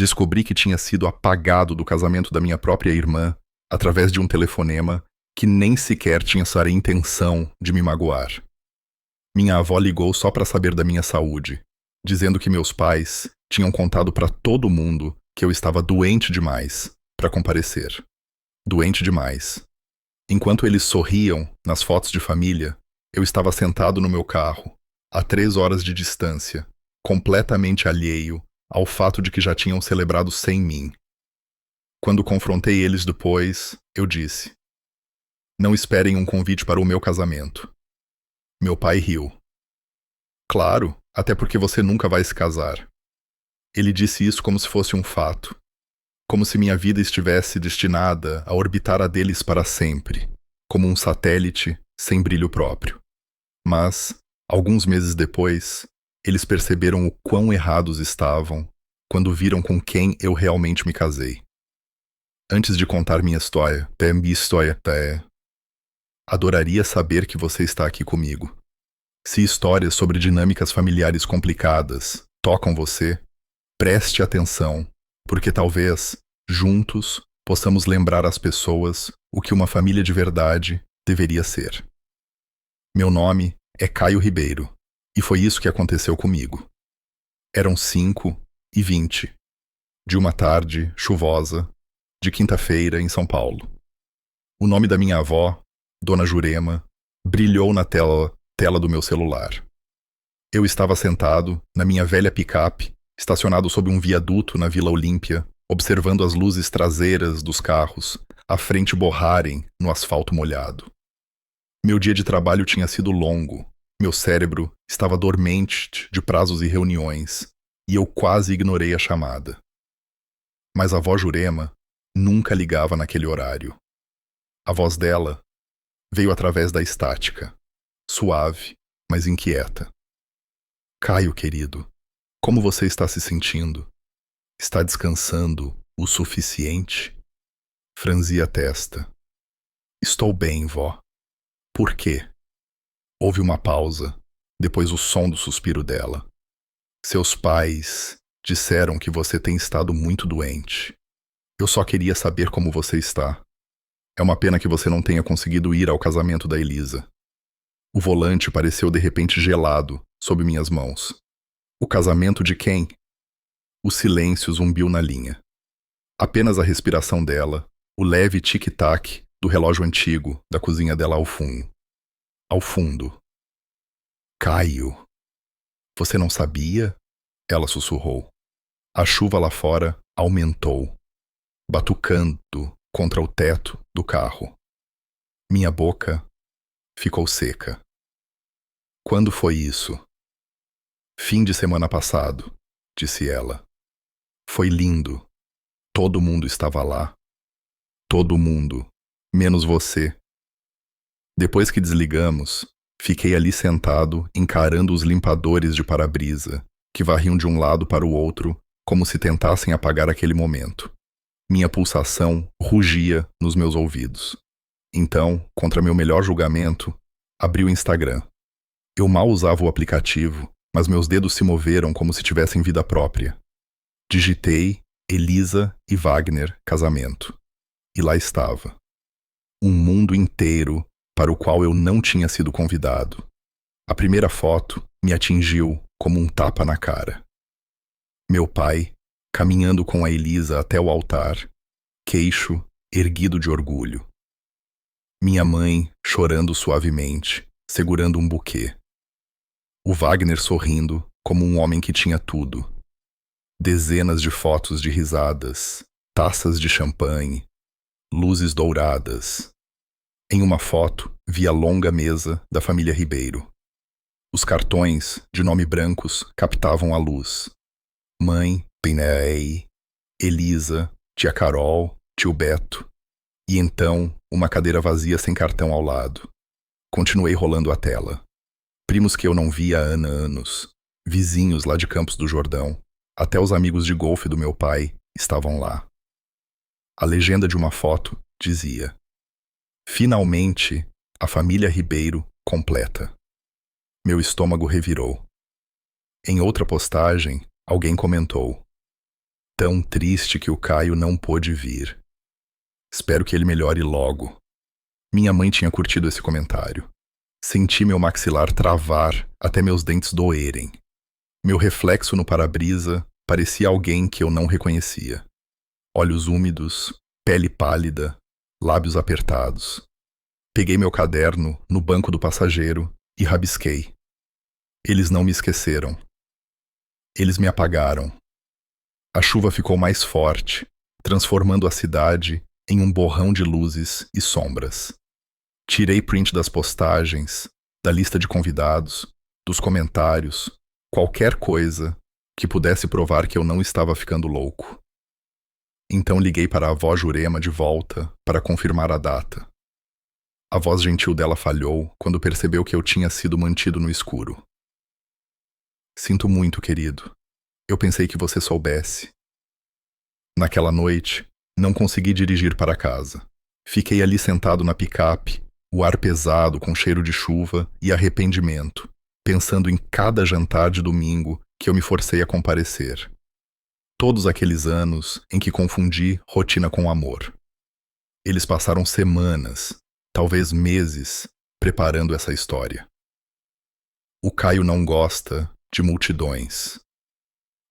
Descobri que tinha sido apagado do casamento da minha própria irmã através de um telefonema que nem sequer tinha essa intenção de me magoar. Minha avó ligou só para saber da minha saúde, dizendo que meus pais tinham contado para todo mundo que eu estava doente demais para comparecer. Doente demais. Enquanto eles sorriam nas fotos de família, eu estava sentado no meu carro, a 3 horas de distância, completamente alheio ao fato de que já tinham celebrado sem mim. Quando confrontei eles depois, eu disse: "Não esperem um convite para o meu casamento." Meu pai riu. "Claro, até porque você nunca vai se casar." Ele disse isso como se fosse um fato, como se minha vida estivesse destinada a orbitar a deles para sempre, como um satélite sem brilho próprio. Mas, alguns meses depois, eles perceberam o quão errados estavam quando viram com quem eu realmente me casei. Antes de contar minha história, adoraria saber que você está aqui comigo. Se histórias sobre dinâmicas familiares complicadas tocam você, preste atenção, porque talvez, juntos, possamos lembrar às pessoas o que uma família de verdade deveria ser. Meu nome é Caio Ribeiro, e foi isso que aconteceu comigo. Eram 5h20, de uma tarde chuvosa, de quinta-feira em São Paulo. O nome da minha avó, Dona Jurema, brilhou na tela do meu celular. Eu estava sentado na minha velha picape, estacionado sob um viaduto na Vila Olímpia, observando as luzes traseiras dos carros à frente borrarem no asfalto molhado. Meu dia de trabalho tinha sido longo, meu cérebro estava dormente de prazos e reuniões, e eu quase ignorei a chamada. Mas a avó Jurema nunca ligava naquele horário. A voz dela veio através da estática, suave, mas inquieta. "Caio, querido, como você está se sentindo? Está descansando o suficiente?" Franzi a testa. "Estou bem, vó." "Por quê?" Houve uma pausa, depois o som do suspiro dela. "Seus pais disseram que você tem estado muito doente. Eu só queria saber como você está. É uma pena que você não tenha conseguido ir ao casamento da Elisa." O volante pareceu de repente gelado sob minhas mãos. O casamento de quem? O silêncio zumbiu na linha. Apenas a respiração dela, o leve tic-tac do relógio antigo da cozinha dela ao fundo. Ao fundo. "Caio, você não sabia?" Ela sussurrou. A chuva lá fora aumentou, batucando contra o teto do carro. Minha boca ficou seca. "Quando foi isso?" "Fim de semana passado", disse ela. "Foi lindo. Todo mundo estava lá. Todo mundo, menos você." Depois que desligamos, fiquei ali sentado encarando os limpadores de para-brisa, que varriam de um lado para o outro, como se tentassem apagar aquele momento. Minha pulsação rugia nos meus ouvidos. Então, contra meu melhor julgamento, abri o Instagram. Eu mal usava o aplicativo, mas meus dedos se moveram como se tivessem vida própria. Digitei Elisa e Wagner casamento. E lá estava. Um mundo inteiro para o qual eu não tinha sido convidado. A primeira foto me atingiu como um tapa na cara. Meu pai, caminhando com a Elisa até o altar, queixo erguido de orgulho. Minha mãe chorando suavemente, segurando um buquê. O Wagner sorrindo como um homem que tinha tudo. Dezenas de fotos de risadas, taças de champanhe, luzes douradas. Em uma foto, vi a longa mesa da família Ribeiro. Os cartões, de nome brancos, captavam a luz. Mãe, Pinei, Elisa, tia Carol, tio Beto. E então, uma cadeira vazia sem cartão ao lado. Continuei rolando a tela. Primos que eu não via há anos, vizinhos lá de Campos do Jordão, até os amigos de golfe do meu pai estavam lá. A legenda de uma foto dizia: "Finalmente, a família Ribeiro completa." Meu estômago revirou. Em outra postagem, alguém comentou: Tão triste que o Caio não pôde vir. Espero que ele melhore logo. Minha mãe tinha curtido esse comentário. Senti meu maxilar travar até meus dentes doerem. Meu reflexo no para-brisa parecia alguém que eu não reconhecia. Olhos úmidos, pele pálida, lábios apertados. Peguei meu caderno no banco do passageiro e rabisquei. Eles não me esqueceram. Eles me apagaram. A chuva ficou mais forte, transformando a cidade em um borrão de luzes e sombras. Tirei print das postagens, da lista de convidados, dos comentários, qualquer coisa que pudesse provar que eu não estava ficando louco. Então liguei para a avó Jurema de volta para confirmar a data. A voz gentil dela falhou quando percebeu que eu tinha sido mantido no escuro. Sinto muito, querido. Eu pensei que você soubesse. Naquela noite, não consegui dirigir para casa. Fiquei ali sentado na picape, o ar pesado com cheiro de chuva e arrependimento, pensando em cada jantar de domingo que eu me forcei a comparecer. Todos aqueles anos em que confundi rotina com amor. Eles passaram semanas, talvez meses, preparando essa história. O Caio não gosta de multidões.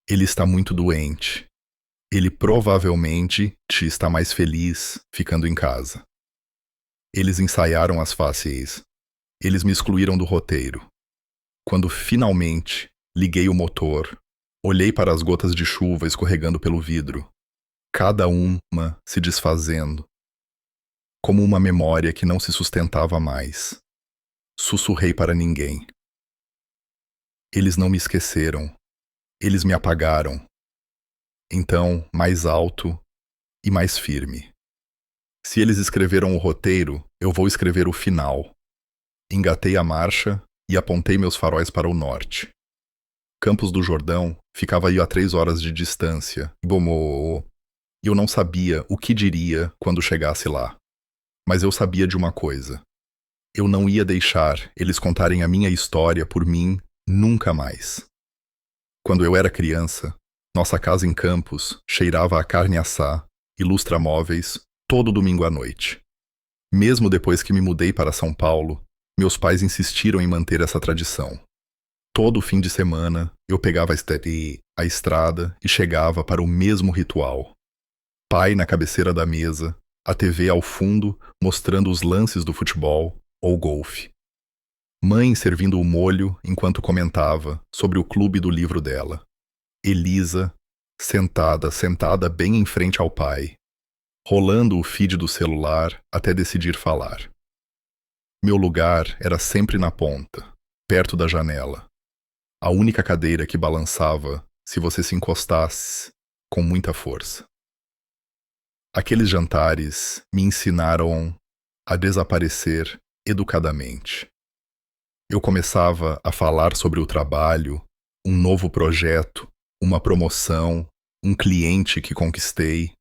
Ele está muito doente. Ele provavelmente te está mais feliz ficando em casa. Eles ensaiaram as fáceis. Eles me excluíram do roteiro. Quando finalmente liguei o motor, olhei para as gotas de chuva escorregando pelo vidro, cada uma se desfazendo, como uma memória que não se sustentava mais. Sussurrei para ninguém. Eles não me esqueceram. Eles me apagaram. Então, mais alto e mais firme. Se eles escreveram o roteiro, eu vou escrever o final. Engatei a marcha e apontei meus faróis para o norte. Campos do Jordão ficava aí a 3 horas de distância, e eu não sabia o que diria quando chegasse lá. Mas eu sabia de uma coisa. Eu não ia deixar eles contarem a minha história por mim nunca mais. Quando eu era criança, nossa casa em Campos cheirava a carne assá e lustramóveis todo domingo à noite. Mesmo depois que me mudei para São Paulo, meus pais insistiram em manter essa tradição. Todo fim de semana, eu pegava a estrada e chegava para o mesmo ritual. Pai na cabeceira da mesa, a TV ao fundo mostrando os lances do futebol ou golfe. Mãe servindo o molho enquanto comentava sobre o clube do livro dela. Elisa, sentada bem em frente ao pai, rolando o feed do celular até decidir falar. Meu lugar era sempre na ponta, perto da janela. A única cadeira que balançava se você se encostasse com muita força. Aqueles jantares me ensinaram a desaparecer educadamente. Eu começava a falar sobre o trabalho, um novo projeto, uma promoção, um cliente que conquistei.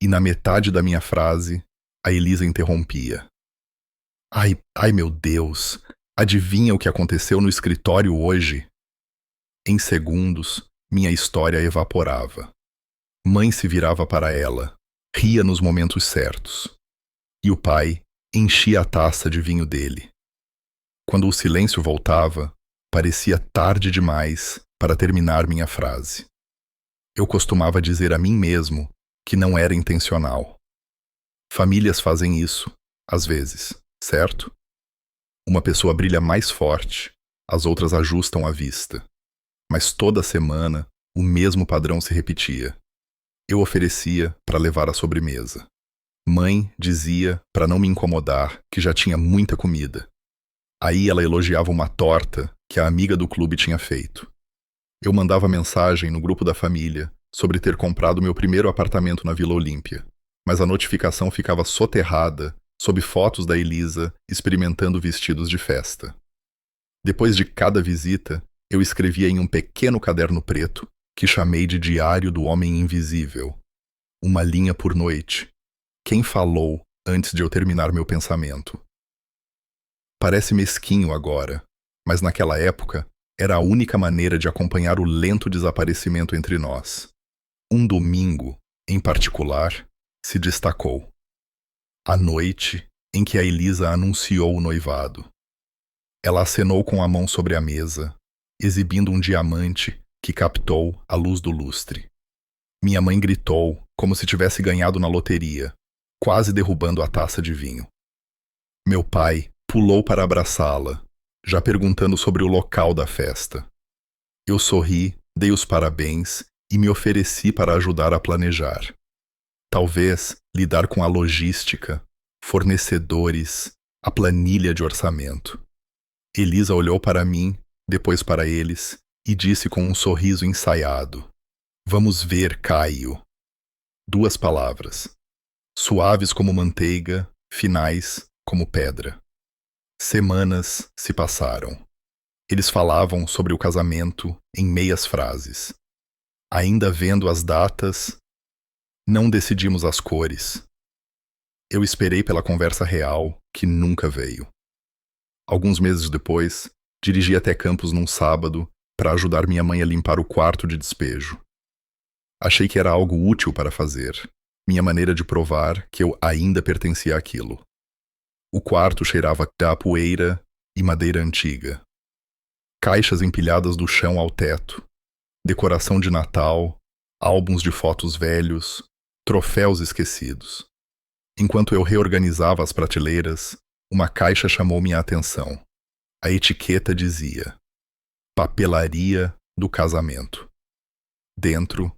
E na metade da minha frase, a Elisa interrompia. Ai meu Deus, adivinha o que aconteceu no escritório hoje? Em segundos, minha história evaporava. Mãe se virava para ela, ria nos momentos certos. E o pai enchia a taça de vinho dele. Quando o silêncio voltava, parecia tarde demais para terminar minha frase. Eu costumava dizer a mim mesmo que não era intencional. Famílias fazem isso, às vezes, certo? Uma pessoa brilha mais forte, as outras ajustam a vista. Mas toda semana, o mesmo padrão se repetia. Eu oferecia para levar a sobremesa. Mãe dizia para não me incomodar que já tinha muita comida. Aí ela elogiava uma torta que a amiga do clube tinha feito. Eu mandava mensagem no grupo da família sobre ter comprado meu primeiro apartamento na Vila Olímpia, mas a notificação ficava soterrada sob fotos da Elisa experimentando vestidos de festa. Depois de cada visita, eu escrevia em um pequeno caderno preto que chamei de Diário do Homem Invisível. Uma linha por noite. Quem falou antes de eu terminar meu pensamento? Parece mesquinho agora, mas naquela época era a única maneira de acompanhar o lento desaparecimento entre nós. Um domingo, em particular, se destacou. A noite em que a Elisa anunciou o noivado. Ela acenou com a mão sobre a mesa, exibindo um diamante que captou a luz do lustre. Minha mãe gritou como se tivesse ganhado na loteria, quase derrubando a taça de vinho. Meu pai pulou para abraçá-la, já perguntando sobre o local da festa. Eu sorri, dei os parabéns e me ofereci para ajudar a planejar. Talvez lidar com a logística, fornecedores, a planilha de orçamento. Elisa olhou para mim, depois para eles, e disse com um sorriso ensaiado: "Vamos ver, Caio." 2 palavras. Suaves como manteiga, finais como pedra. Semanas se passaram. Eles falavam sobre o casamento em meias frases. Ainda vendo as datas, não decidimos as cores. Eu esperei pela conversa real, que nunca veio. Alguns meses depois, dirigi até Campos num sábado para ajudar minha mãe a limpar o quarto de despejo. Achei que era algo útil para fazer, minha maneira de provar que eu ainda pertencia àquilo. O quarto cheirava a poeira e madeira antiga. Caixas empilhadas do chão ao teto, decoração de Natal, álbuns de fotos velhos, troféus esquecidos. Enquanto eu reorganizava as prateleiras, uma caixa chamou minha atenção. A etiqueta dizia: "Papelaria do casamento." Dentro,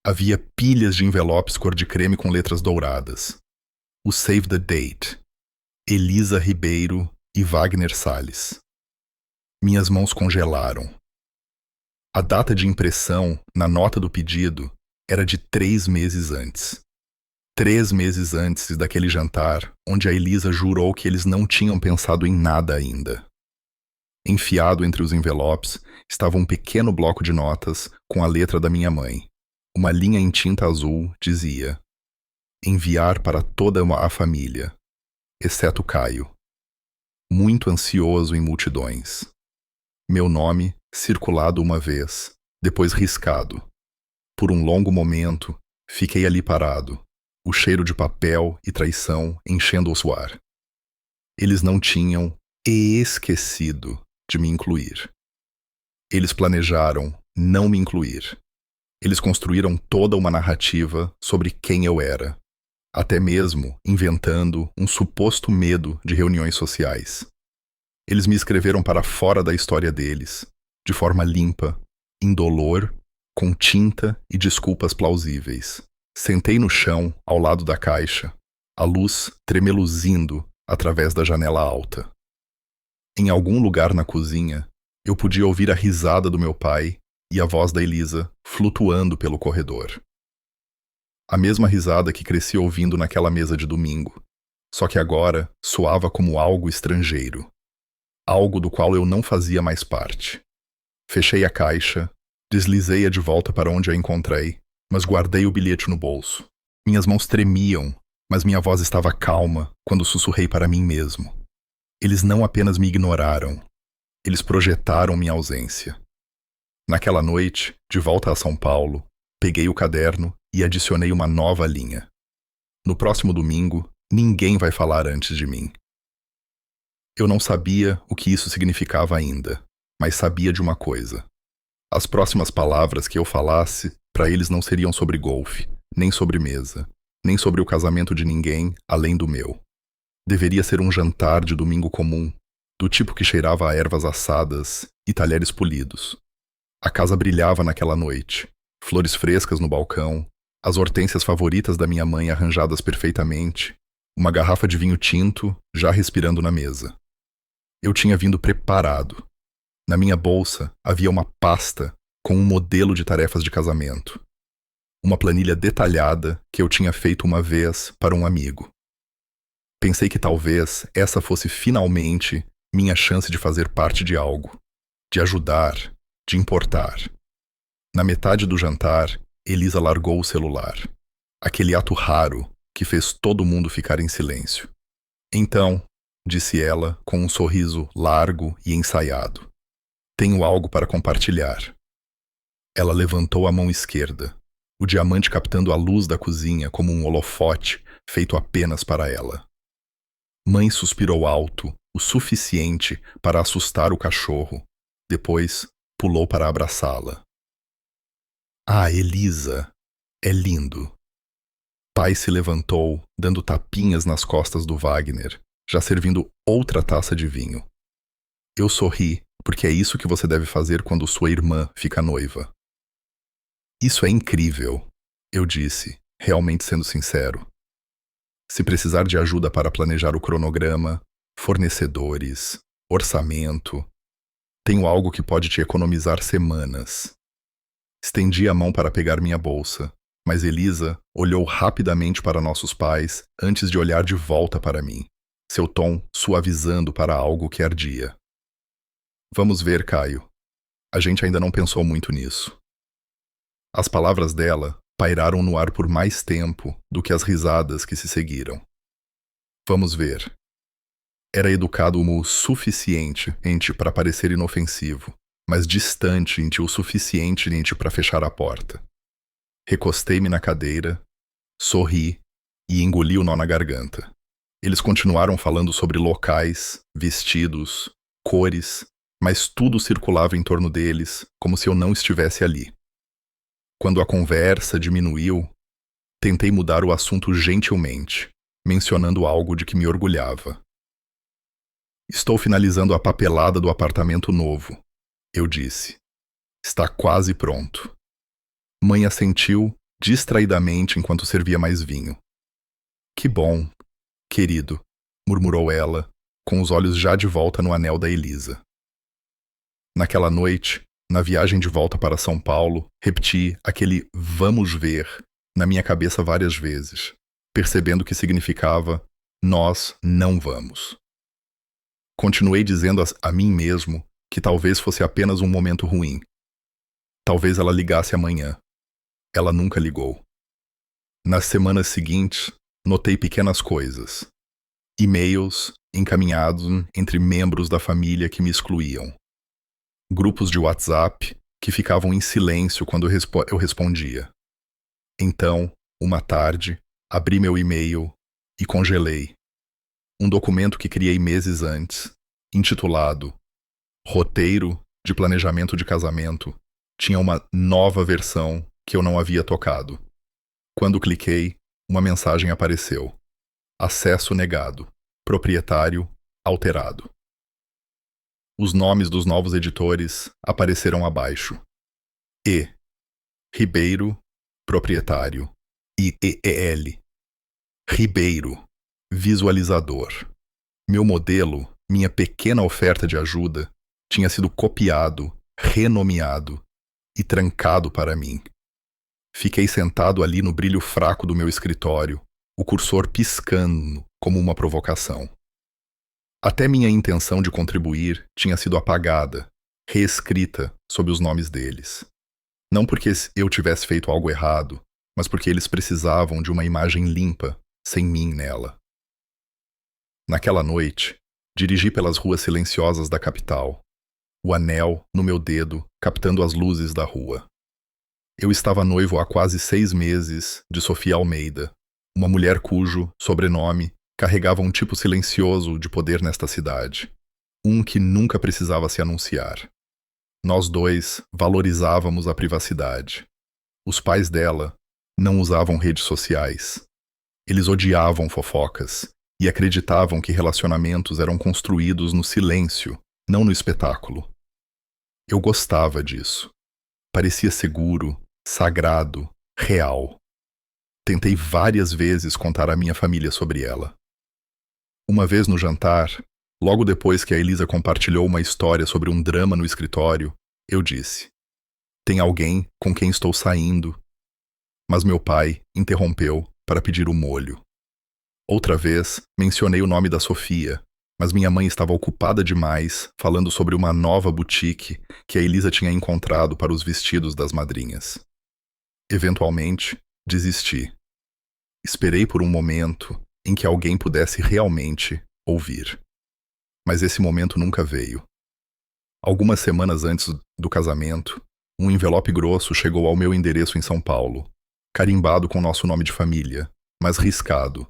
havia pilhas de envelopes cor de creme com letras douradas. O Save the Date, Elisa Ribeiro e Wagner Salles. Minhas mãos congelaram. A data de impressão, na nota do pedido, era de 3 meses antes. 3 meses antes daquele jantar, onde a Elisa jurou que eles não tinham pensado em nada ainda. Enfiado entre os envelopes estava um pequeno bloco de notas com a letra da minha mãe. Uma linha em tinta azul dizia: "Enviar para toda a família, exceto Caio." Muito ansioso em multidões. Meu nome circulado uma vez, depois riscado. Por um longo momento, fiquei ali parado, o cheiro de papel e traição enchendo o suar. Eles não tinham esquecido de me incluir. Eles planejaram não me incluir. Eles construíram toda uma narrativa sobre quem eu era, até mesmo inventando um suposto medo de reuniões sociais. Eles me escreveram para fora da história deles, de forma limpa, indolor, com tinta e desculpas plausíveis. Sentei no chão, ao lado da caixa, a luz tremeluzindo através da janela alta. Em algum lugar na cozinha, eu podia ouvir a risada do meu pai e a voz da Elisa flutuando pelo corredor. A mesma risada que cresci ouvindo naquela mesa de domingo, só que agora soava como algo estrangeiro. Algo do qual eu não fazia mais parte. Fechei a caixa, deslizei-a de volta para onde a encontrei, mas guardei o bilhete no bolso. Minhas mãos tremiam, mas minha voz estava calma quando sussurrei para mim mesmo. Eles não apenas me ignoraram, eles projetaram minha ausência. Naquela noite, de volta a São Paulo, peguei o caderno e adicionei uma nova linha. No próximo domingo, ninguém vai falar antes de mim. Eu não sabia o que isso significava ainda, mas sabia de uma coisa. As próximas palavras que eu falasse, para eles não seriam sobre golfe, nem sobre mesa, nem sobre o casamento de ninguém além do meu. Deveria ser um jantar de domingo comum, do tipo que cheirava a ervas assadas e talheres polidos. A casa brilhava naquela noite, flores frescas no balcão, as hortênsias favoritas da minha mãe arranjadas perfeitamente, uma garrafa de vinho tinto já respirando na mesa. Eu tinha vindo preparado. Na minha bolsa havia uma pasta com um modelo de tarefas de casamento. Uma planilha detalhada que eu tinha feito uma vez para um amigo. Pensei que talvez essa fosse finalmente minha chance de fazer parte de algo, de ajudar, de importar. Na metade do jantar, Elisa largou o celular. Aquele ato raro que fez todo mundo ficar em silêncio. "Então", disse ela com um sorriso largo e ensaiado, "tenho algo para compartilhar." Ela levantou a mão esquerda. o diamante captando a luz da cozinha como um holofote feito apenas para ela. Mãe suspirou alto, o suficiente para assustar o cachorro. Depois, pulou para abraçá-la. Ah, Elisa! É lindo! Pai se levantou, dando tapinhas nas costas do Wagner, já servindo outra taça de vinho. Eu sorri, porque é isso que você deve fazer quando sua irmã fica noiva. Isso é incrível, eu disse, realmente sendo sincero. Se precisar de ajuda para planejar o cronograma, fornecedores, orçamento, tenho algo que pode te economizar semanas. Estendi a mão para pegar minha bolsa, mas Elisa olhou rapidamente para nossos pais antes de olhar de volta para mim, seu tom suavizando para algo que ardia. Vamos ver, Caio. A gente ainda não pensou muito nisso. As palavras dela pairaram no ar por mais tempo do que as risadas que se seguiram. Vamos ver. Era educado o suficiente para parecer inofensivo, mas distante o suficiente para fechar a porta. Recostei-me na cadeira, sorri e engoli o nó na garganta. Eles continuaram falando sobre locais, vestidos, cores, mas tudo circulava em torno deles, como se eu não estivesse ali. Quando a conversa diminuiu, tentei mudar o assunto gentilmente, mencionando algo de que me orgulhava. Estou finalizando a papelada do apartamento novo, eu disse. Está quase pronto. Mãe assentiu distraidamente enquanto servia mais vinho. Que bom, querido, murmurou ela, com os olhos já de volta no anel da Elisa. Naquela noite, na viagem de volta para São Paulo, repeti aquele "vamos ver" na minha cabeça várias vezes, percebendo que significava "nós não vamos". Continuei dizendo a mim mesmo que talvez fosse apenas um momento ruim. Talvez ela ligasse amanhã. Ela nunca ligou. Nas semanas seguintes, notei pequenas coisas. E-mails encaminhados entre membros da família que me excluíam. Grupos de WhatsApp que ficavam em silêncio quando eu respondia. Então, uma tarde, abri meu e-mail e congelei. Um documento que criei meses antes, intitulado Roteiro de Planejamento de Casamento, tinha uma nova versão que eu não havia tocado. Quando cliquei, uma mensagem apareceu. Acesso negado. Proprietário alterado. Os nomes dos novos editores apareceram abaixo. E. Ribeiro, proprietário. IEEL. Ribeiro, visualizador. Meu modelo, minha pequena oferta de ajuda, tinha sido copiado, renomeado e trancado para mim. Fiquei sentado ali no brilho fraco do meu escritório, o cursor piscando como uma provocação. Até minha intenção de contribuir tinha sido apagada, reescrita sob os nomes deles. Não porque eu tivesse feito algo errado, mas porque eles precisavam de uma imagem limpa, sem mim nela. Naquela noite, dirigi pelas ruas silenciosas da capital, o anel no meu dedo captando as luzes da rua. Eu estava noivo há quase 6 meses de Sofia Almeida, uma mulher cujo sobrenome carregava um tipo silencioso de poder nesta cidade, um que nunca precisava se anunciar. Nós dois valorizávamos a privacidade. Os pais dela não usavam redes sociais. Eles odiavam fofocas e acreditavam que relacionamentos eram construídos no silêncio, não no espetáculo. Eu gostava disso. Parecia seguro, sagrado, real. Tentei várias vezes contar à minha família sobre ela. Uma vez no jantar, logo depois que a Elisa compartilhou uma história sobre um drama no escritório, eu disse: "Tem alguém com quem estou saindo." Mas meu pai interrompeu para pedir o molho. Outra vez, mencionei o nome da Sofia, mas minha mãe estava ocupada demais falando sobre uma nova boutique que a Elisa tinha encontrado para os vestidos das madrinhas. Eventualmente, desisti. Esperei por um momento em que alguém pudesse realmente ouvir. Mas esse momento nunca veio. Algumas semanas antes do casamento, um envelope grosso chegou ao meu endereço em São Paulo, carimbado com nosso nome de família, mas riscado.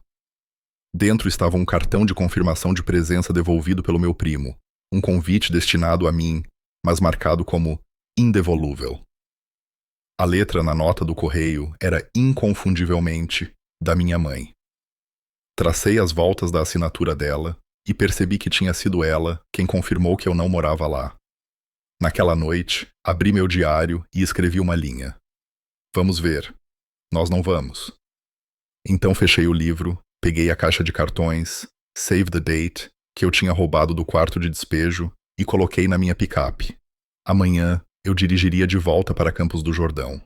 Dentro estava um cartão de confirmação de presença devolvido pelo meu primo, um convite destinado a mim, mas marcado como indevolúvel. A letra na nota do correio era inconfundivelmente da minha mãe. Tracei as voltas da assinatura dela e percebi que tinha sido ela quem confirmou que eu não morava lá. Naquela noite, abri meu diário e escrevi uma linha. Vamos ver. Nós não vamos. Então fechei o livro, peguei a caixa de cartões, save the date, que eu tinha roubado do quarto de despejo, e coloquei na minha picape. Amanhã, eu dirigiria de volta para Campos do Jordão.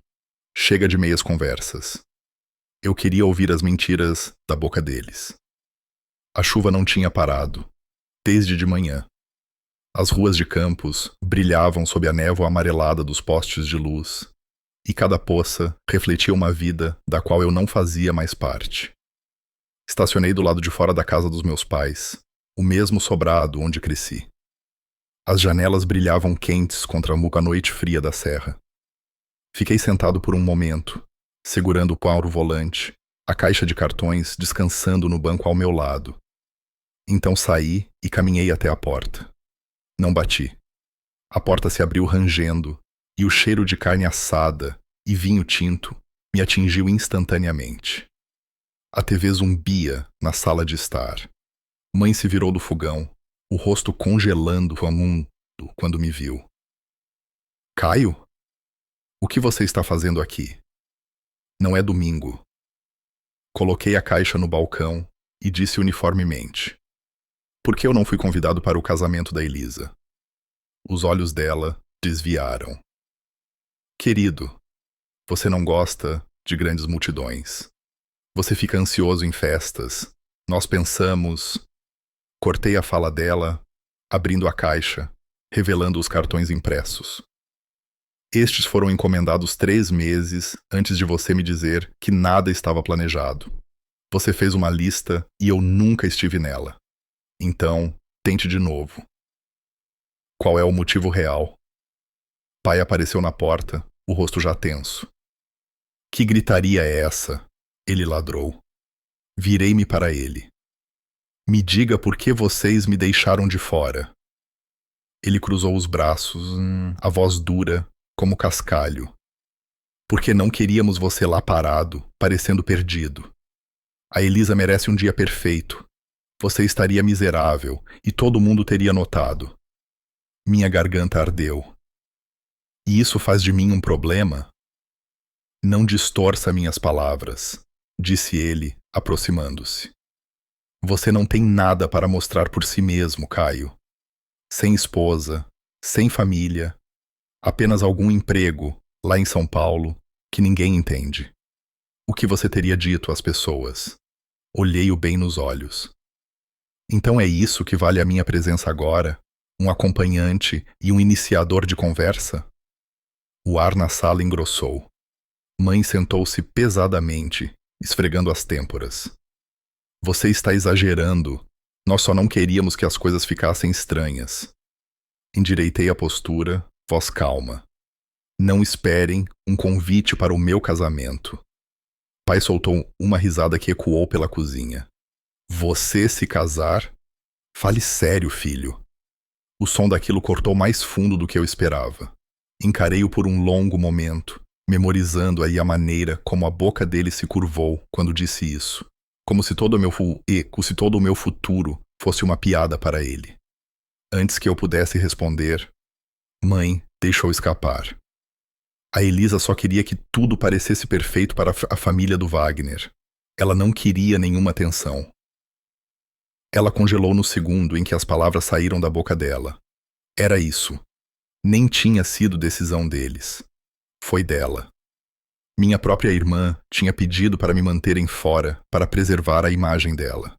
Chega de meias conversas. Eu queria ouvir as mentiras da boca deles. A chuva não tinha parado, desde de manhã. As ruas de Campos brilhavam sob a névoa amarelada dos postes de luz, e cada poça refletia uma vida da qual eu não fazia mais parte. Estacionei do lado de fora da casa dos meus pais, o mesmo sobrado onde cresci. As janelas brilhavam quentes contra a noite fria da serra. Fiquei sentado por um momento, segurando o pau no volante, a caixa de cartões descansando no banco ao meu lado. Então saí e caminhei até a porta. Não bati. A porta se abriu rangendo, e o cheiro de carne assada e vinho tinto me atingiu instantaneamente. A TV zumbia na sala de estar. Mãe se virou do fogão, o rosto congelando o mundo quando me viu. Caio? O que você está fazendo aqui? Não é domingo. Coloquei a caixa no balcão e disse uniformemente: por que eu não fui convidado para o casamento da Elisa? Os olhos dela desviaram. Querido, você não gosta de grandes multidões. Você fica ansioso em festas. Nós pensamos... Cortei a fala dela, abrindo a caixa, revelando os cartões impressos. Estes foram encomendados 3 meses antes de você me dizer que nada estava planejado. Você fez uma lista e eu nunca estive nela. Então, tente de novo. Qual é o motivo real? Pai apareceu na porta, o rosto já tenso. Que gritaria é essa? Ele ladrou. Virei-me para ele. Me diga por que vocês me deixaram de fora. Ele cruzou os braços, a voz dura, como cascalho. Porque não queríamos você lá parado, parecendo perdido. A Elisa merece um dia perfeito. Você estaria miserável e todo mundo teria notado. Minha garganta ardeu. E isso faz de mim um problema? Não distorça minhas palavras, disse ele, aproximando-se. Você não tem nada para mostrar por si mesmo, Caio. Sem esposa, sem família, apenas algum emprego, lá em São Paulo, que ninguém entende. O que você teria dito às pessoas? Olhei-o bem nos olhos. Então é isso que vale a minha presença agora? Um acompanhante e um iniciador de conversa? O ar na sala engrossou. Mãe sentou-se pesadamente, esfregando as têmporas. Você está exagerando. Nós só não queríamos que as coisas ficassem estranhas. Endireitei a postura, voz calma. Não esperem um convite para o meu casamento. Pai soltou uma risada que ecoou pela cozinha. Você se casar? Fale sério, filho. O som daquilo cortou mais fundo do que eu esperava. Encarei-o por um longo momento, memorizando aí a maneira como a boca dele se curvou quando disse isso. Como se todo o meu futuro fosse uma piada para ele. Antes que eu pudesse responder, mãe deixou escapar. A Elisa só queria que tudo parecesse perfeito para a família do Wagner. Ela não queria nenhuma atenção. Ela congelou no segundo em que as palavras saíram da boca dela. Era isso. Nem tinha sido decisão deles. Foi dela. Minha própria irmã tinha pedido para me manterem fora para preservar a imagem dela.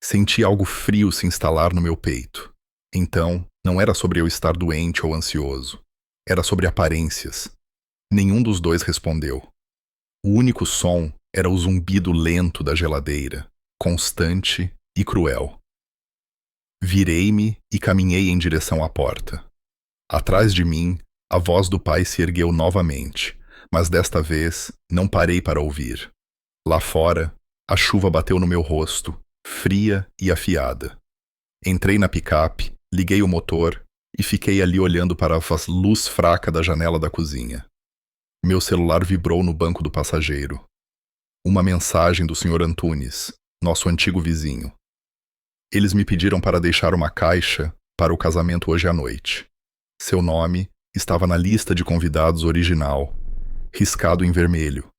Senti algo frio se instalar no meu peito. Então, não era sobre eu estar doente ou ansioso. Era sobre aparências. Nenhum dos dois respondeu. O único som era o zumbido lento da geladeira, constante e cruel. Virei-me e caminhei em direção à porta. Atrás de mim, a voz do pai se ergueu novamente, Mas desta vez não parei para ouvir. Lá fora, a chuva bateu no meu rosto, fria e afiada. Entrei na picape, liguei o motor e fiquei ali olhando para a luz fraca da janela da cozinha. Meu celular vibrou no banco do passageiro. Uma mensagem do Sr. Antunes, nosso antigo vizinho. Eles me pediram para deixar uma caixa para o casamento hoje à noite. Seu nome estava na lista de convidados original, riscado em vermelho.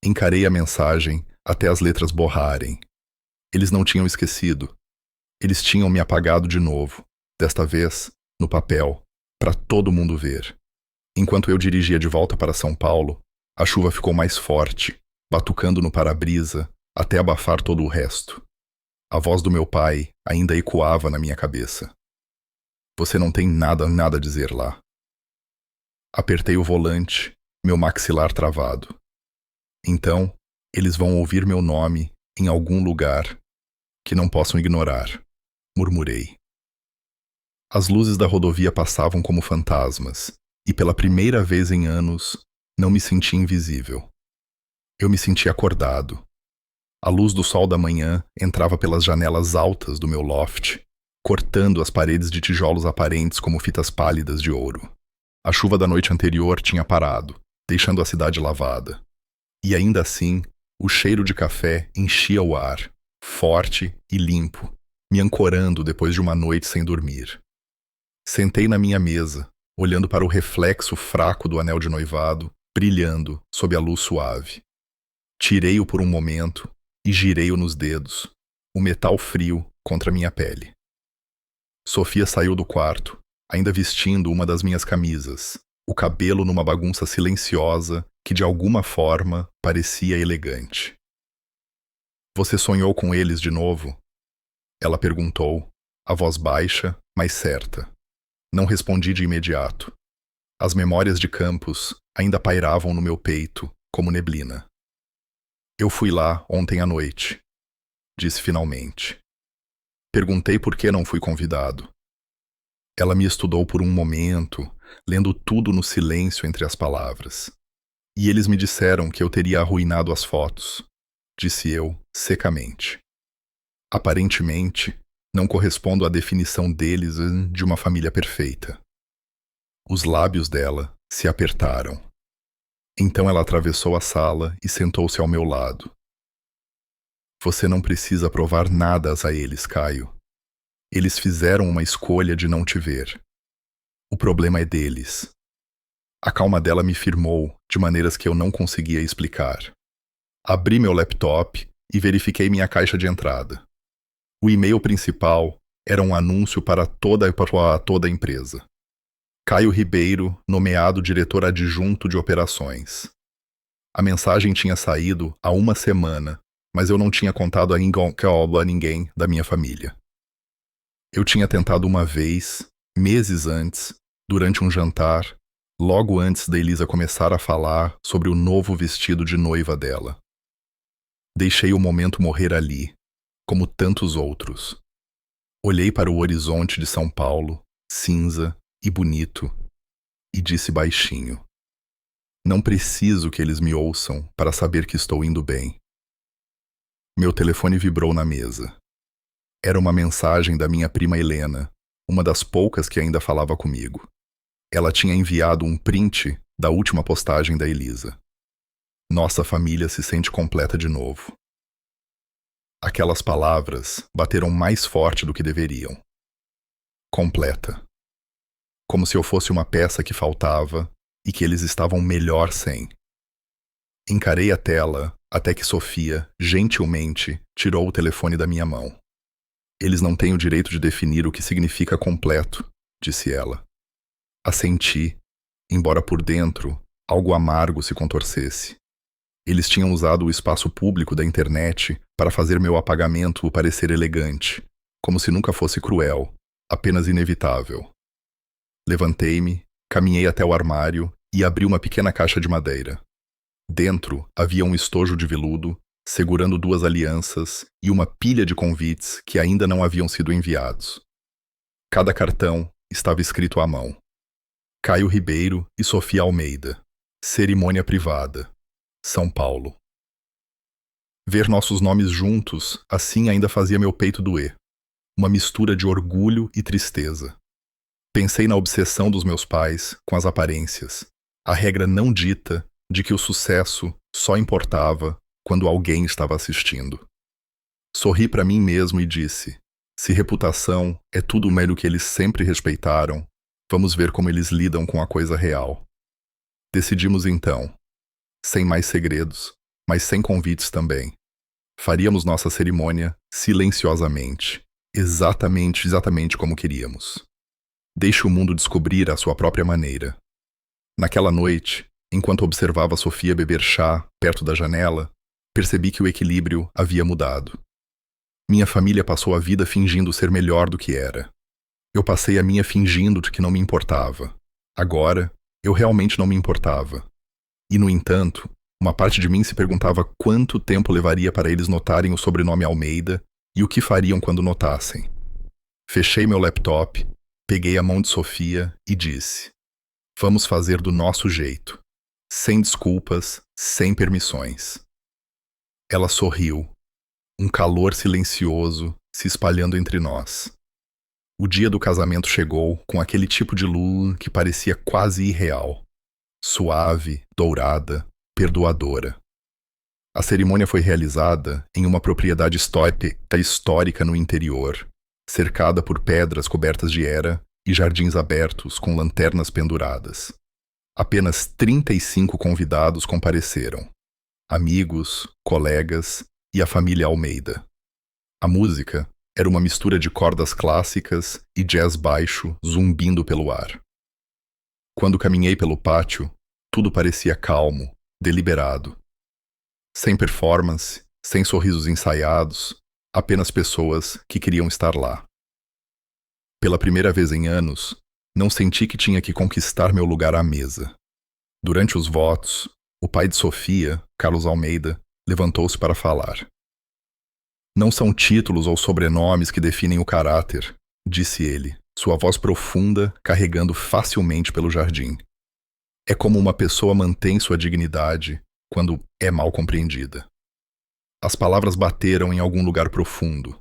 Encarei a mensagem até as letras borrarem. Eles não tinham esquecido. Eles tinham me apagado de novo, desta vez no papel, para todo mundo ver. Enquanto eu dirigia de volta para São Paulo, a chuva ficou mais forte, batucando no para-brisa até abafar todo o resto. A voz do meu pai ainda ecoava na minha cabeça. Você não tem nada a dizer lá. Apertei o volante, meu maxilar travado. Então, eles vão ouvir meu nome em algum lugar que não possam ignorar, murmurei. As luzes da rodovia passavam como fantasmas, e pela primeira vez em anos, não me senti invisível. Eu me senti acordado. A luz do sol da manhã entrava pelas janelas altas do meu loft, cortando as paredes de tijolos aparentes como fitas pálidas de ouro. A chuva da noite anterior tinha parado, deixando a cidade lavada. E ainda assim, o cheiro de café enchia o ar, forte e limpo, me ancorando depois de uma noite sem dormir. Sentei na minha mesa, olhando para o reflexo fraco do anel de noivado, brilhando sob a luz suave. Tirei-o por um momento e girei-o nos dedos, o metal frio contra minha pele. Sofia saiu do quarto, ainda vestindo uma das minhas camisas, o cabelo numa bagunça silenciosa que de alguma forma parecia elegante. Você sonhou com eles de novo? Ela perguntou, a voz baixa, mas certa. Não respondi de imediato. As memórias de Campos ainda pairavam no meu peito, como neblina. Eu fui lá ontem à noite, disse finalmente. Perguntei por que não fui convidado. Ela me estudou por um momento, lendo tudo no silêncio entre as palavras. E eles me disseram que eu teria arruinado as fotos, disse eu, secamente. Aparentemente, não correspondo à definição deles de uma família perfeita. Os lábios dela se apertaram. Então ela atravessou a sala e sentou-se ao meu lado. Você não precisa provar nada a eles, Caio. Eles fizeram uma escolha de não te ver. O problema é deles. A calma dela me firmou de maneiras que eu não conseguia explicar. Abri meu laptop e verifiquei minha caixa de entrada. O e-mail principal era um anúncio para toda a empresa. Caio Ribeiro, nomeado diretor adjunto de operações. A mensagem tinha saído há uma semana, mas eu não tinha contado a ninguém da minha família. Eu tinha tentado uma vez, meses antes, durante um jantar, logo antes da Elisa começar a falar sobre o novo vestido de noiva dela. Deixei o momento morrer ali, como tantos outros. Olhei para o horizonte de São Paulo, cinza e bonito, e disse baixinho: não preciso que eles me ouçam para saber que estou indo bem. Meu telefone vibrou na mesa. Era uma mensagem da minha prima Helena, uma das poucas que ainda falava comigo. Ela tinha enviado um print da última postagem da Elisa. Nossa família se sente completa de novo. Aquelas palavras bateram mais forte do que deveriam. Completa. Como se eu fosse uma peça que faltava e que eles estavam melhor sem. Encarei a tela até que Sofia, gentilmente, tirou o telefone da minha mão. Eles não têm o direito de definir o que significa completo, disse ela. Assenti, embora por dentro algo amargo se contorcesse. Eles tinham usado o espaço público da internet para fazer meu apagamento parecer elegante, como se nunca fosse cruel, apenas inevitável. Levantei-me, caminhei até o armário e abri uma pequena caixa de madeira. Dentro havia um estojo de veludo, segurando 2 alianças e uma pilha de convites que ainda não haviam sido enviados. Cada cartão estava escrito à mão. Caio Ribeiro e Sofia Almeida, Cerimônia privada. São Paulo. Ver nossos nomes juntos, assim ainda fazia meu peito doer. Uma mistura de orgulho e tristeza. Pensei na obsessão dos meus pais com as aparências. A regra não dita de que o sucesso só importava quando alguém estava assistindo. Sorri para mim mesmo e disse: se reputação é tudo meio que eles sempre respeitaram, vamos ver como eles lidam com a coisa real. Decidimos então, sem mais segredos, mas sem convites também. Faríamos nossa cerimônia silenciosamente, exatamente como queríamos. Deixe o mundo descobrir à sua própria maneira. Naquela noite, enquanto observava Sofia beber chá perto da janela, percebi que o equilíbrio havia mudado. Minha família passou a vida fingindo ser melhor do que era. Eu passei a minha fingindo de que não me importava. Agora, eu realmente não me importava. E, no entanto, uma parte de mim se perguntava quanto tempo levaria para eles notarem o sobrenome Almeida e o que fariam quando notassem. Fechei meu laptop, peguei a mão de Sofia e disse: vamos fazer do nosso jeito, sem desculpas, sem permissões. Ela sorriu, um calor silencioso se espalhando entre nós. O dia do casamento chegou com aquele tipo de luz que parecia quase irreal. Suave, dourada, perdoadora. A cerimônia foi realizada em uma propriedade histórica no interior, cercada por pedras cobertas de era e jardins abertos com lanternas penduradas. Apenas 35 convidados compareceram. Amigos, colegas e a família Almeida. A música era uma mistura de cordas clássicas e jazz baixo zumbindo pelo ar. Quando caminhei pelo pátio, tudo parecia calmo, deliberado. Sem performance, sem sorrisos ensaiados, apenas pessoas que queriam estar lá. Pela primeira vez em anos, não senti que tinha que conquistar meu lugar à mesa. Durante os votos, o pai de Sofia, Carlos Almeida, levantou-se para falar. Não são títulos ou sobrenomes que definem o caráter, disse ele, sua voz profunda carregando facilmente pelo jardim. É como uma pessoa mantém sua dignidade quando é mal compreendida. As palavras bateram em algum lugar profundo.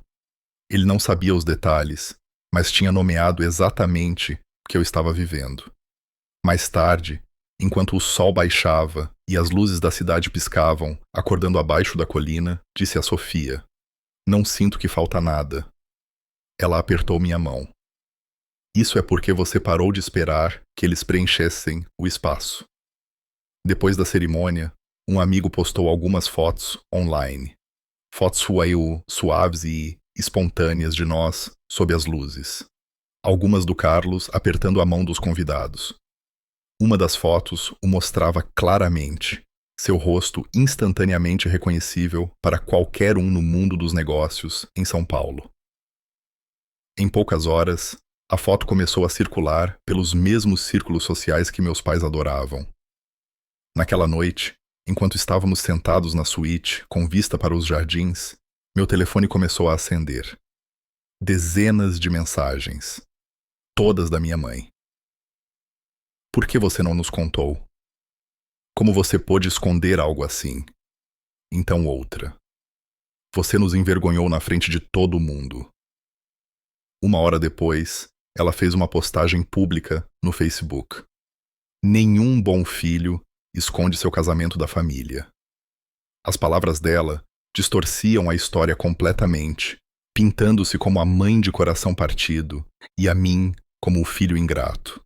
Ele não sabia os detalhes, mas tinha nomeado exatamente o que eu estava vivendo. Mais tarde, enquanto o sol baixava e as luzes da cidade piscavam, acordando abaixo da colina, disse a Sofia: não sinto que falta nada. Ela apertou minha mão. Isso é porque você parou de esperar que eles preenchessem o espaço. Depois da cerimônia, um amigo postou algumas fotos online. Fotos suaves e espontâneas de nós sob as luzes. Algumas do Carlos apertando a mão dos convidados. Uma das fotos o mostrava claramente, seu rosto instantaneamente reconhecível para qualquer um no mundo dos negócios em São Paulo. Em poucas horas, a foto começou a circular pelos mesmos círculos sociais que meus pais adoravam. Naquela noite, enquanto estávamos sentados na suíte com vista para os jardins, meu telefone começou a acender. Dezenas de mensagens, todas da minha mãe. Por que você não nos contou? Como você pôde esconder algo assim? Então outra. Você nos envergonhou na frente de todo mundo. Uma hora depois, ela fez uma postagem pública no Facebook. Nenhum bom filho esconde seu casamento da família. As palavras dela distorciam a história completamente, pintando-se como a mãe de coração partido e a mim como o filho ingrato.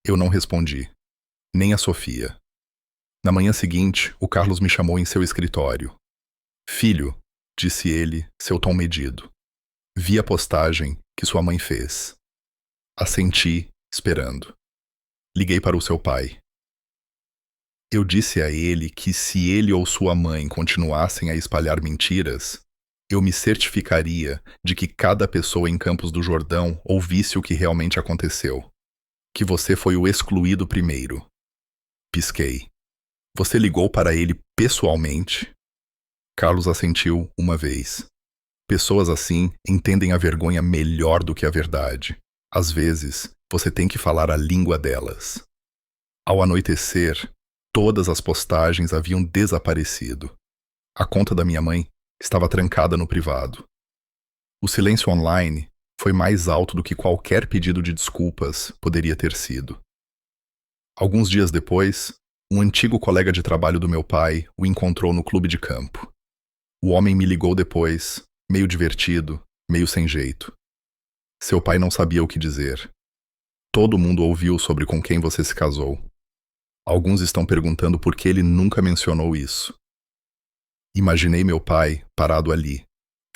Eu não respondi, nem a Sofia. Na manhã seguinte, o Carlos me chamou em seu escritório. Filho, disse ele, seu tom medido. Vi a postagem que sua mãe fez. Assenti, esperando. Liguei para o seu pai. Eu disse a ele que se ele ou sua mãe continuassem a espalhar mentiras, eu me certificaria de que cada pessoa em Campos do Jordão ouvisse o que realmente aconteceu. Que você foi o excluído primeiro. Pisquei. Você ligou para ele pessoalmente? Carlos assentiu uma vez. Pessoas assim entendem a vergonha melhor do que a verdade. Às vezes, você tem que falar a língua delas. Ao anoitecer, todas as postagens haviam desaparecido. A conta da minha mãe estava trancada no privado. O silêncio online foi mais alto do que qualquer pedido de desculpas poderia ter sido. Alguns dias depois, um antigo colega de trabalho do meu pai o encontrou no clube de campo. O homem me ligou depois, meio divertido, meio sem jeito. Seu pai não sabia o que dizer. Todo mundo ouviu sobre com quem você se casou. Alguns estão perguntando por que ele nunca mencionou isso. Imaginei meu pai parado ali,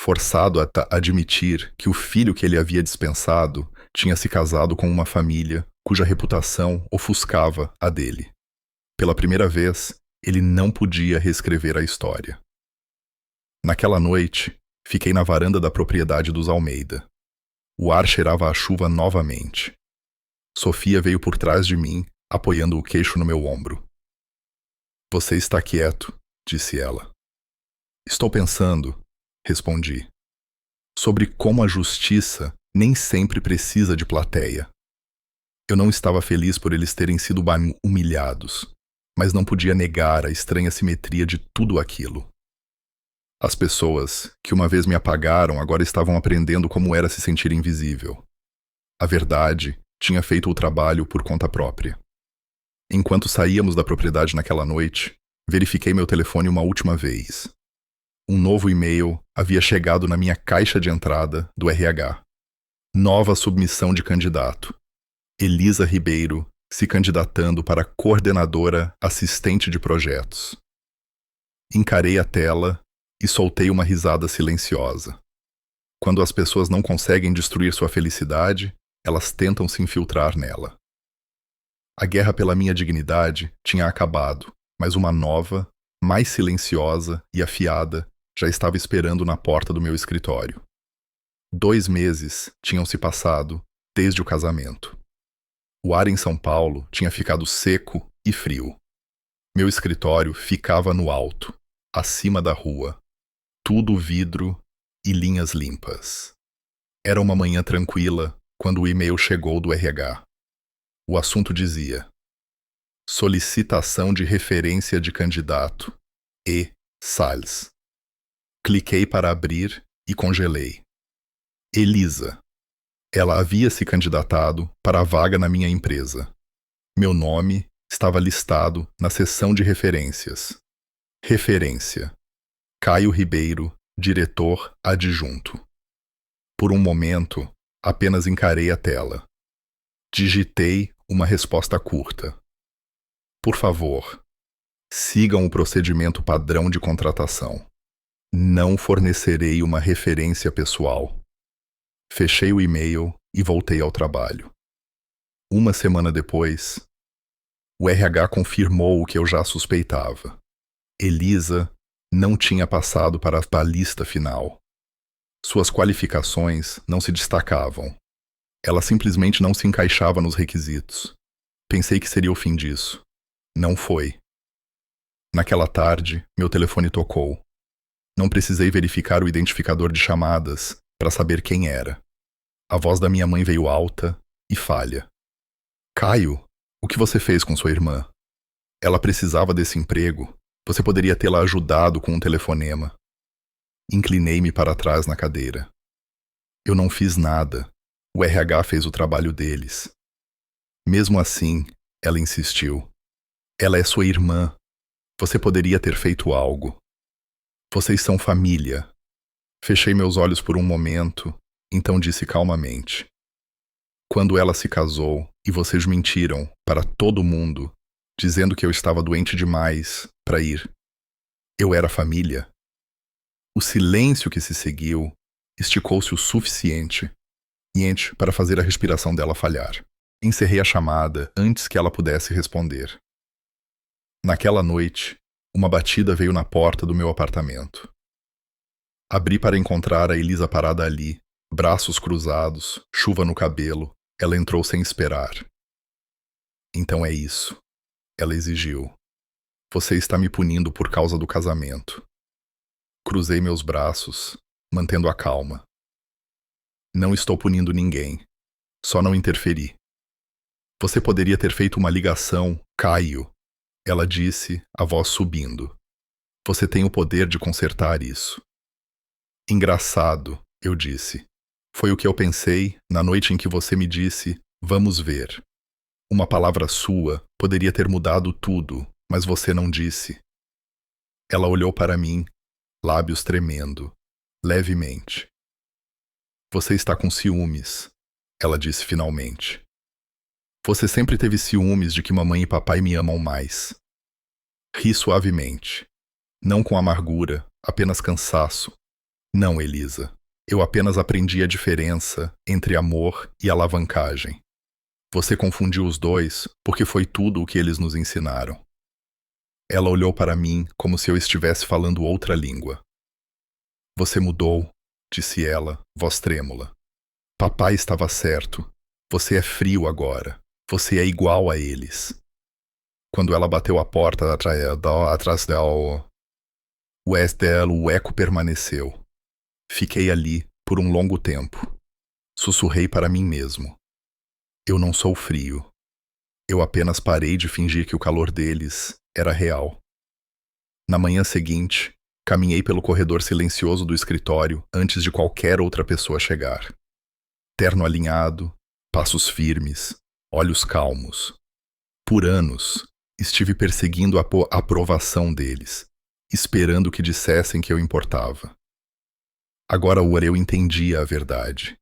forçado a admitir que o filho que ele havia dispensado tinha se casado com uma família cuja reputação ofuscava a dele. Pela primeira vez, ele não podia reescrever a história. Naquela noite, fiquei na varanda da propriedade dos Almeida. O ar cheirava a chuva novamente. Sofia veio por trás de mim, apoiando o queixo no meu ombro. Você está quieto, disse ela. Estou pensando, respondi, sobre como a justiça nem sempre precisa de plateia. Eu não estava feliz por eles terem sido humilhados, mas não podia negar a estranha simetria de tudo aquilo. As pessoas que uma vez me apagaram agora estavam aprendendo como era se sentir invisível. A verdade tinha feito o trabalho por conta própria. Enquanto saíamos da propriedade naquela noite, verifiquei meu telefone uma última vez. Um novo e-mail havia chegado na minha caixa de entrada do RH. Nova submissão de candidato. Elisa Ribeiro se candidatando para coordenadora assistente de projetos. Encarei a tela e soltei uma risada silenciosa. Quando as pessoas não conseguem destruir sua felicidade, elas tentam se infiltrar nela. A guerra pela minha dignidade tinha acabado, mas uma nova, mais silenciosa e afiada, já estava esperando na porta do meu escritório. 2 meses tinham se passado desde o casamento. O ar em São Paulo tinha ficado seco e frio. Meu escritório ficava no alto, acima da rua. Tudo vidro e linhas limpas. Era uma manhã tranquila quando o e-mail chegou do RH. O assunto dizia: solicitação de referência de candidato E. Salles. Cliquei para abrir e congelei. Elisa. Ela havia se candidatado para a vaga na minha empresa. Meu nome estava listado na seção de referências. Referência: Caio Ribeiro, diretor adjunto. Por um momento, apenas encarei a tela. Digitei uma resposta curta. Por favor, sigam o procedimento padrão de contratação. Não fornecerei uma referência pessoal. Fechei o e-mail e voltei ao trabalho. Uma semana depois, o RH confirmou o que eu já suspeitava. Elisa não tinha passado para a lista final. Suas qualificações não se destacavam. Ela simplesmente não se encaixava nos requisitos. Pensei que seria o fim disso. Não foi. Naquela tarde, meu telefone tocou. Não precisei verificar o identificador de chamadas para saber quem era. A voz da minha mãe veio alta e falha. Caio, o que você fez com sua irmã? Ela precisava desse emprego. Você poderia tê-la ajudado com um telefonema. Inclinei-me para trás na cadeira. Eu não fiz nada. O RH fez o trabalho deles. Mesmo assim, ela insistiu. Ela é sua irmã. Você poderia ter feito algo. Vocês são família. Fechei meus olhos por um momento, então disse calmamente. Quando ela se casou e vocês mentiram para todo mundo, dizendo que eu estava doente demais para ir, eu era família. O silêncio que se seguiu esticou-se o suficiente para fazer a respiração dela falhar. Encerrei a chamada antes que ela pudesse responder. Naquela noite, uma batida veio na porta do meu apartamento. Abri para encontrar a Elisa parada ali, braços cruzados, chuva no cabelo. Ela entrou sem esperar. Então é isso. Ela exigiu. Você está me punindo por causa do casamento. Cruzei meus braços, mantendo a calma. Não estou punindo ninguém. Só não interferi. Você poderia ter feito uma ligação, Caio. Ela disse, a voz subindo. Você tem o poder de consertar isso. Engraçado, eu disse. Foi o que eu pensei na noite em que você me disse, vamos ver. Uma palavra sua poderia ter mudado tudo, mas você não disse. Ela olhou para mim, lábios tremendo, levemente. Você está com ciúmes, ela disse finalmente. Você sempre teve ciúmes de que mamãe e papai me amam mais. Ri suavemente. Não com amargura, apenas cansaço. Não, Elisa. Eu apenas aprendi a diferença entre amor e alavancagem. Você confundiu os dois porque foi tudo o que eles nos ensinaram. Ela olhou para mim como se eu estivesse falando outra língua. Você mudou, disse ela, voz trêmula. Papai estava certo. Você é frio agora. Você é igual a eles. Quando ela bateu a porta atrás dela, o eco permaneceu. Fiquei ali por um longo tempo. Sussurrei para mim mesmo. Eu não sou frio. Eu apenas parei de fingir que o calor deles era real. Na manhã seguinte, caminhei pelo corredor silencioso do escritório antes de qualquer outra pessoa chegar. Terno alinhado, passos firmes, olhos calmos. Por anos, estive perseguindo a aprovação deles, esperando que dissessem que eu importava. Agora eu entendia a verdade.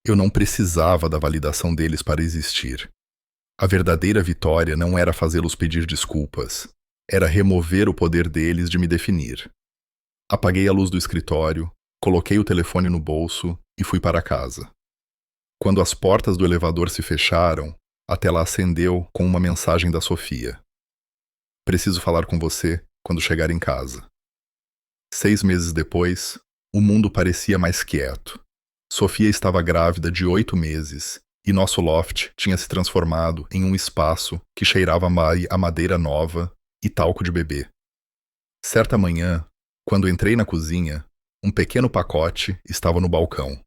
Eu não precisava da validação deles para existir. A verdadeira vitória não era fazê-los pedir desculpas, era remover o poder deles de me definir. Apaguei a luz do escritório, coloquei o telefone no bolso e fui para casa. Quando as portas do elevador se fecharam, a tela acendeu com uma mensagem da Sofia. Preciso falar com você quando chegar em casa. 6 meses depois, o mundo parecia mais quieto. Sofia estava grávida de 8 meses e nosso loft tinha se transformado em um espaço que cheirava a madeira nova e talco de bebê. Certa manhã, quando entrei na cozinha, um pequeno pacote estava no balcão.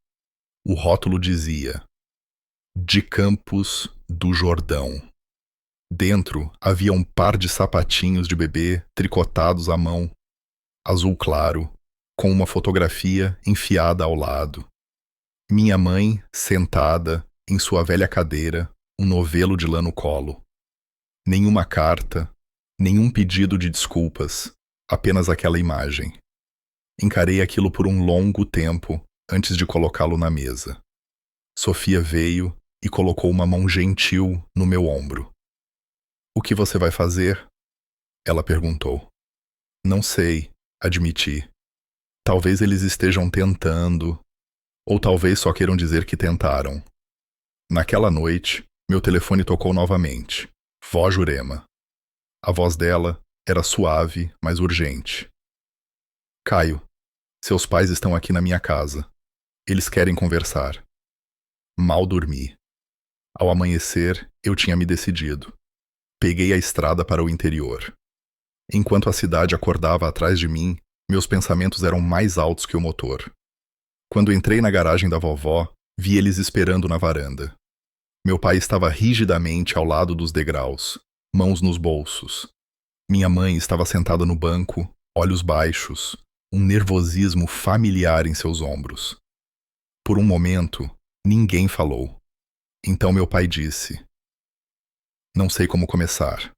O rótulo dizia: De Campos do Jordão. Dentro havia um par de sapatinhos de bebê tricotados à mão, azul claro, com uma fotografia enfiada ao lado. Minha mãe, sentada, em sua velha cadeira, um novelo de lã no colo. Nenhuma carta, nenhum pedido de desculpas, apenas aquela imagem. Encarei aquilo por um longo tempo antes de colocá-lo na mesa. Sofia veio e colocou uma mão gentil no meu ombro. O que você vai fazer? Ela perguntou. Não sei, admiti. Talvez eles estejam tentando, ou talvez só queiram dizer que tentaram. Naquela noite, meu telefone tocou novamente. Vó Jurema. A voz dela era suave, mas urgente. Caio, seus pais estão aqui na minha casa. Eles querem conversar. Mal dormi. Ao amanhecer, eu tinha me decidido. Peguei a estrada para o interior. Enquanto a cidade acordava atrás de mim, meus pensamentos eram mais altos que o motor. Quando entrei na garagem da vovó, vi eles esperando na varanda. Meu pai estava rigidamente ao lado dos degraus, mãos nos bolsos. Minha mãe estava sentada no banco, olhos baixos, um nervosismo familiar em seus ombros. Por um momento, ninguém falou. Então meu pai disse: Não sei como começar.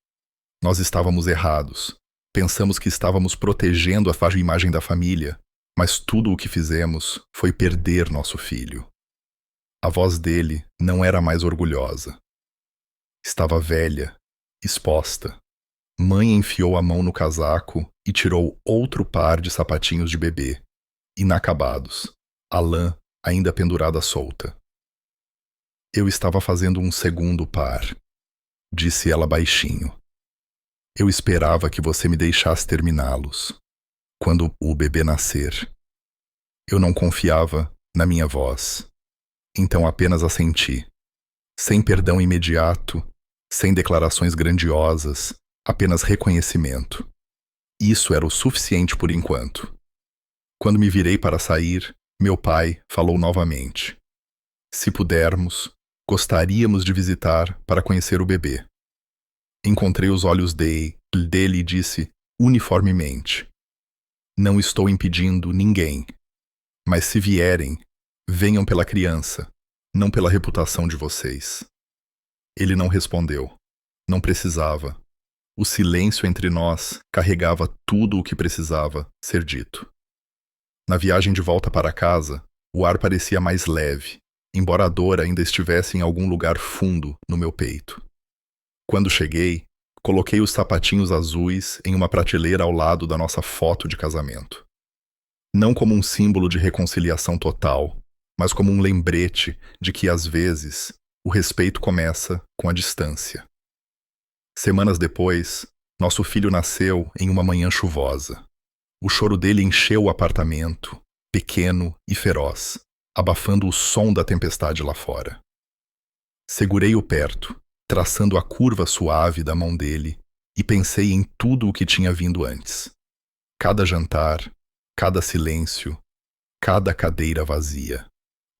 Nós estávamos errados. Pensamos que estávamos protegendo a imagem da família, mas tudo o que fizemos foi perder nosso filho. A voz dele não era mais orgulhosa. Estava velha, exposta. Mãe enfiou a mão no casaco e tirou outro par de sapatinhos de bebê, inacabados, a lã ainda pendurada solta. Eu estava fazendo um segundo par, disse ela baixinho. Eu esperava que você me deixasse terminá-los, quando o bebê nascer. Eu não confiava na minha voz, então apenas assenti, sem perdão imediato, sem declarações grandiosas, apenas reconhecimento. Isso era o suficiente por enquanto. Quando me virei para sair, meu pai falou novamente. Se pudermos, Gostaríamos de visitar para conhecer o bebê. Encontrei os olhos dele e disse, uniformemente: Não estou impedindo ninguém, mas se vierem, venham pela criança, não pela reputação de vocês. Ele não respondeu. Não precisava. O silêncio entre nós carregava tudo o que precisava ser dito. Na viagem de volta para casa, o ar parecia mais leve, embora a dor ainda estivesse em algum lugar fundo no meu peito. Quando cheguei, coloquei os sapatinhos azuis em uma prateleira ao lado da nossa foto de casamento. Não como um símbolo de reconciliação total, mas como um lembrete de que, às vezes, o respeito começa com a distância. Semanas depois, nosso filho nasceu em uma manhã chuvosa. O choro dele encheu o apartamento, pequeno e feroz, abafando o som da tempestade lá fora. Segurei-o perto, traçando a curva suave da mão dele, e pensei em tudo o que tinha vindo antes. Cada jantar, cada silêncio, cada cadeira vazia.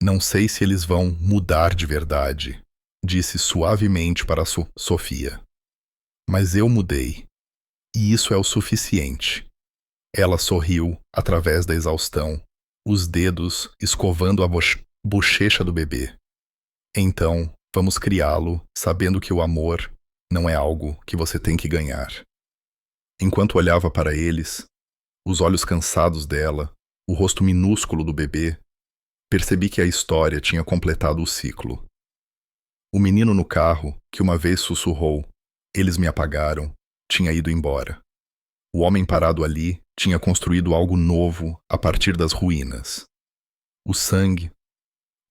Não sei se eles vão mudar de verdade, disse suavemente para Sofia. Mas eu mudei, e isso é o suficiente. Ela sorriu através da exaustão, os dedos escovando a bochecha do bebê. Então, vamos criá-lo, sabendo que o amor não é algo que você tem que ganhar. Enquanto olhava para eles, os olhos cansados dela, o rosto minúsculo do bebê, percebi que a história tinha completado o ciclo. O menino no carro, que uma vez sussurrou, "Eles me apagaram", tinha ido embora. O homem parado ali tinha construído algo novo a partir das ruínas. O sangue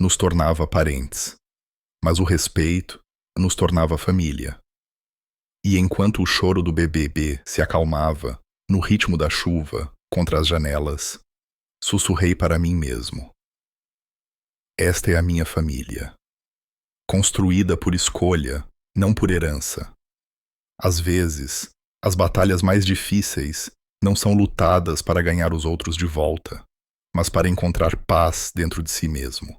nos tornava parentes, mas o respeito nos tornava família. E enquanto o choro do bebê se acalmava, no ritmo da chuva, contra as janelas, sussurrei para mim mesmo: Esta é a minha família. Construída por escolha, não por herança. Às vezes, as batalhas mais difíceis não são lutadas para ganhar os outros de volta, mas para encontrar paz dentro de si mesmo.